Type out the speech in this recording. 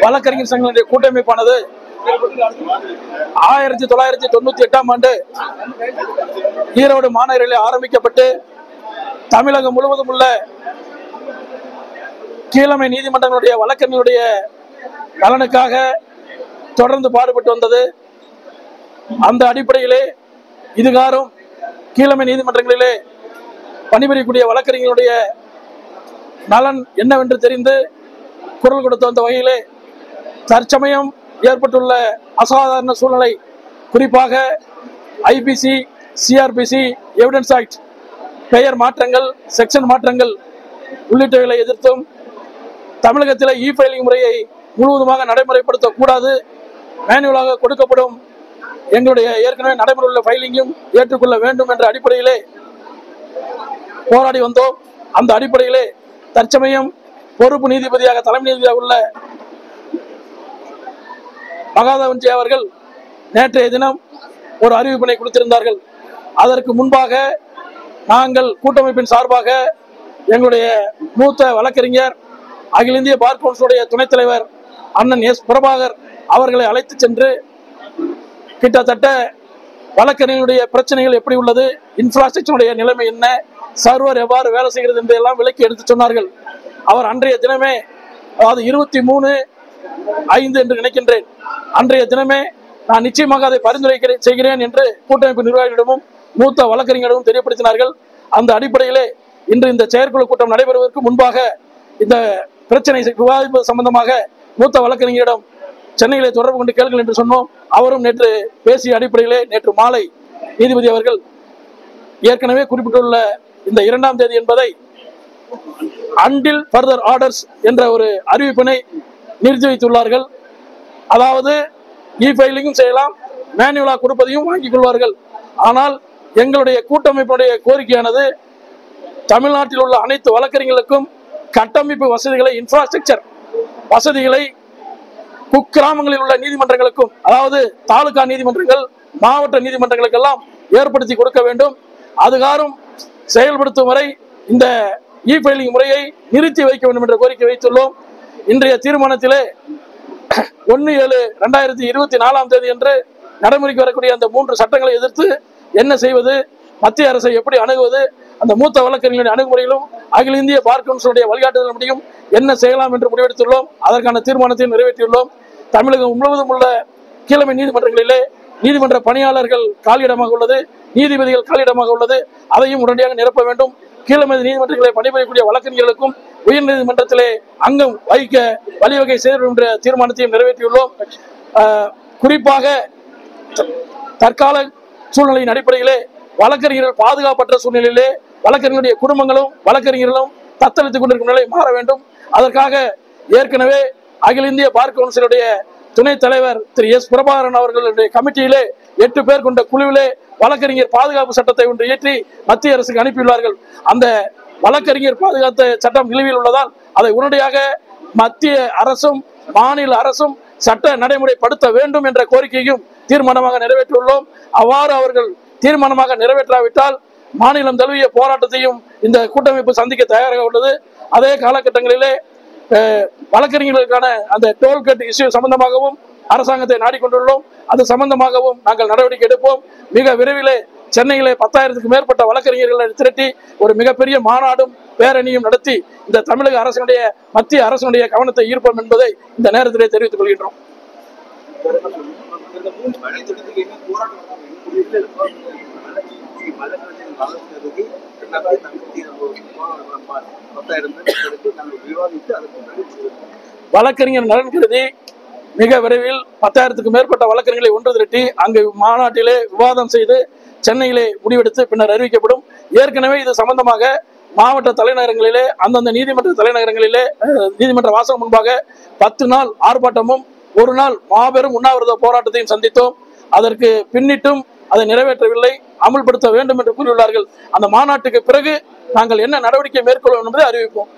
வழக்கறிஞர் சங்கங்களுடைய கூட்டமைப்பானது 1998ஆம் ஆண்டு ஈரோடு மாநகரில் ஆரம்பிக்கப்பட்டு தமிழகம் முழுவதும் உள்ள கீழமை நீதிமன்றங்களுடைய வழக்கறிஞருடைய நலனுக்காக தொடர்ந்து பாடுபட்டு வந்தது. அந்த அடிப்படையிலே இதுகாரும் கீழமை நீதிமன்றங்களிலே பணிபுரியக்கூடிய வழக்கறிஞருடைய நலன் என்னவென்று தெரிந்து குரல் கொடுத்த வந்த வகையிலே தற்சமயம் ஏற்பட்டுள்ள அசாதாரண சூழ்நிலை, குறிப்பாக ஐபிசி, சிஆர்பிசி, எவிடன்ஸ் ஆக்ட் பெயர் மாற்றங்கள், செக்ஷன் மாற்றங்கள் உள்ளிட்டவைகளை எதிர்த்தும் தமிழகத்தில் இ ஃபைலிங் முறையை முழுவதுமாக நடைமுறைப்படுத்தக்கூடாது, மேனுவலாக கொடுக்கப்படும் எங்களுடைய ஏற்கனவே நடைமுறை உள்ள ஃபைலிங்கும் ஏற்றுக்கொள்ள வேண்டும் என்ற அடிப்படையிலே போராடி வந்தோம். அந்த அடிப்படையிலே தற்சமயம் பொறுப்பு நீதிபதியாக, தலைமை நீதிபதியாக உள்ள மகாதேவன் அவர்கள் நேற்றைய தினம் ஒரு அறிவிப்பினை கொடுத்திருந்தார்கள். அதற்கு முன்பாக நாங்கள் கூட்டமைப்பின் சார்பாக எங்களுடைய மூத்த வழக்கறிஞர், அகில இந்திய பார் கவுன்சிலுடைய துணைத் தலைவர் அண்ணன் எஸ் பிரபாகர் அவர்களை அழைத்து சென்று கிட்டத்தட்ட வழக்கறிஞருடைய பிரச்சனைகள் எப்படி உள்ளது, இன்ஃப்ராஸ்ட்ரக்சருடைய நிலைமை என்ன, சர்வர் எவ்வாறு வேலை செய்கிறது என்றெல்லாம் விளக்கி எடுத்து சொன்னார்கள். அவர் அன்றைய தினமே, அதாவது 23/5 என்று நினைக்கின்றேன், அன்றைய தினமே நான் நிச்சயமாக அதை பரிந்துரை செய்கிறேன் என்று கூட்டமைப்பு நிர்வாகிகளிடமும் மூத்த வழக்கறிஞரிடமும் தெரியப்படுத்தினார்கள். அந்த அடிப்படையிலே இன்று இந்த செயற்குழு கூட்டம் நடைபெறுவதற்கு முன்பாக இந்த பிரச்சனை விவாதிப்பது சம்பந்தமாக மூத்த வழக்கறிஞரிடம் சென்னையிலே தொடர்பு கொண்டு கேளுங்கள் என்று சொன்னோம். அவரும் நேற்று பேசிய அடிப்படையிலே நேற்று மாலை நீதிபதி அவர்கள் ஏற்கனவே குறிப்பிட்டுள்ள இந்த 2ஆம் தேதி என்பதை அன்டில் ஃபர்தர் ஆர்டர்ஸ் என்ற ஒரு அறிவிப்பினை நிறுத்தி வைத்துள்ளார்கள். அதாவது இ ஃபைலிங்கும் செய்யலாம், மேனுவலா கொடுப்பதையும் வாங்கிக் கொள்வார்கள். ஆனால் எங்களுடைய கூட்டமைப்புடைய கோரிக்கையானது தமிழ்நாட்டில் உள்ள அனைத்து வழக்கறிஞர்களுக்கும் கட்டமைப்பு வசதிகளை, இன்ஃப்ராஸ்ட்ரக்சர் வசதிகளை குக்கிராமங்களில் உள்ள நீதிமன்றங்களுக்கும், அதாவது தாலுகா நீதிமன்றங்கள், மாவட்ட நீதிமன்றங்களுக்கெல்லாம் ஏற்படுத்தி கொடுக்க வேண்டும். அதுகாரும் செயல்படுத்தும் வரை இந்த இ ஃபைலிங் முறையை நிறுத்தி வைக்க வேண்டும் என்ற கோரிக்கை வைத்துள்ளோம். இன்றைய தீர்மானத்திலே 1/7/2024 தேதி என்று நடைமுறைக்கு வரக்கூடிய அந்த 3 சட்டங்களை எதிர்த்து என்ன செய்வது, மத்திய அரசை எப்படி அணுகுவது, அந்த மூத்த வழக்கறிஞர்களின் அணுகுமுறையிலும் அகில இந்திய பார் கவுன்சிலுடைய வழிகாட்டுதல் முடியும் என்ன செய்யலாம் என்று முடிவெடுத்துள்ளோம். அதற்கான தீர்மானத்தையும் நிறைவேற்றியுள்ளோம். தமிழகம் முழுவதும் உள்ள கீழமை நீதிமன்றங்களிலே நீதிமன்ற பணியாளர்கள் காலியிடமாக உள்ளது, நீதிபதிகள் காலியிடமாக உள்ளது. அதையும் உடனடியாக நிரப்ப வேண்டும். கீழமை நீதிமன்றங்களை பணிபுரியக்கூடிய வழக்கறிஞர்களுக்கும் உயர் நீதிமன்றத்திலே அங்கம் வகிக்க வழிவகை செய்ய என்ற தீர்மானத்தையும் நிறைவேற்றியுள்ளோம். குறிப்பாக தற்கால சூழ்நிலையின் அடிப்படையிலே வழக்கறிஞர்கள் பாதுகாப்பற்ற சூழ்நிலையிலே வழக்கறிஞருடைய குடும்பங்களும் வழக்கறிஞர்களும் தத்தளித்துக் கொண்டிருக்கும் நிலை மாற வேண்டும். அதற்காக ஏற்கனவே அகில இந்திய பார் கவுன்சிலுடைய துணைத் தலைவர் திரு எஸ் பிரபாகரன் அவர்களுடைய கமிட்டியிலே 8 பேர் கொண்ட குழுவிலே வழக்கறிஞர் பாதுகாப்பு சட்டத்தை ஒன்று இயற்றி மத்திய அரசுக்கு அனுப்பியுள்ளார்கள். அந்த வழக்கறிஞர் பாதுகாத்த சட்டம் நிலுவையில் உள்ளதால் அதை உடனடியாக மத்திய அரசும் மாநில அரசும் சட்ட நடைமுறைப்படுத்த வேண்டும் என்ற கோரிக்கையும் தீர்மானமாக நிறைவேற்றியுள்ளோம். அவ்வாறு அவர்கள் தீர்மானமாக நிறைவேற்றாவிட்டால் மாநிலம் தழுவிய போராட்டத்தையும் இந்த கூட்டமைப்பு சந்திக்க தயாராக உள்ளது. அதே காலகட்டங்களிலே வழக்கறிஞர்களுக்கான அந்த டோல்கேட் இஷ்யூ சம்பந்தமாகவும் அரசாங்கத்தை நாடிக்கொண்டுள்ளோம். அது சம்பந்தமாகவும் நாங்கள் நடவடிக்கை எடுப்போம். மிக விரைவிலே சென்னையிலே 10,000க்கும் மேற்பட்ட வழக்கறிஞர்களை திரட்டி ஒரு மிகப்பெரிய மாநாடும் பேரணியும் நடத்தி இந்த தமிழக அரசினுடைய, மத்திய அரசினுடைய கவனத்தை ஈர்ப்போம் என்பதை இந்த நேரத்திலே தெரிவித்துக் கொள்கின்றோம். வழக்கறிஞர் நலன் கருதி மிக விரைவில் 10,000க்கும் மேற்பட்ட வழக்கறிஞர்களை ஒன்று திரட்டி அங்கு மாநாட்டிலே விவாதம் செய்து சென்னையிலே முடிவெடுத்து பின்னர் அறிவிக்கப்படும். ஏற்கனவே இது சம்பந்தமாக மாவட்ட தலைநகரங்களிலே, அந்தந்த நீதிமன்ற தலைநகரங்களிலே நீதிமன்ற வாசல் முன்பாக 10 நாள் ஆர்ப்பாட்டமும் 1 நாள் மாபெரும் உண்ணாவிரத போராட்டத்தையும் சந்தித்தோம். அதற்கு பின்னிட்டும் அதை நிறைவேற்றவில்லை, அமல்படுத்த வேண்டும் என்று கூறியுள்ளார்கள். அந்த மாநாட்டுக்கு பிறகு நாங்கள் என்ன நடவடிக்கை மேற்கொள்வோம் என்பதை அறிவிப்போம்.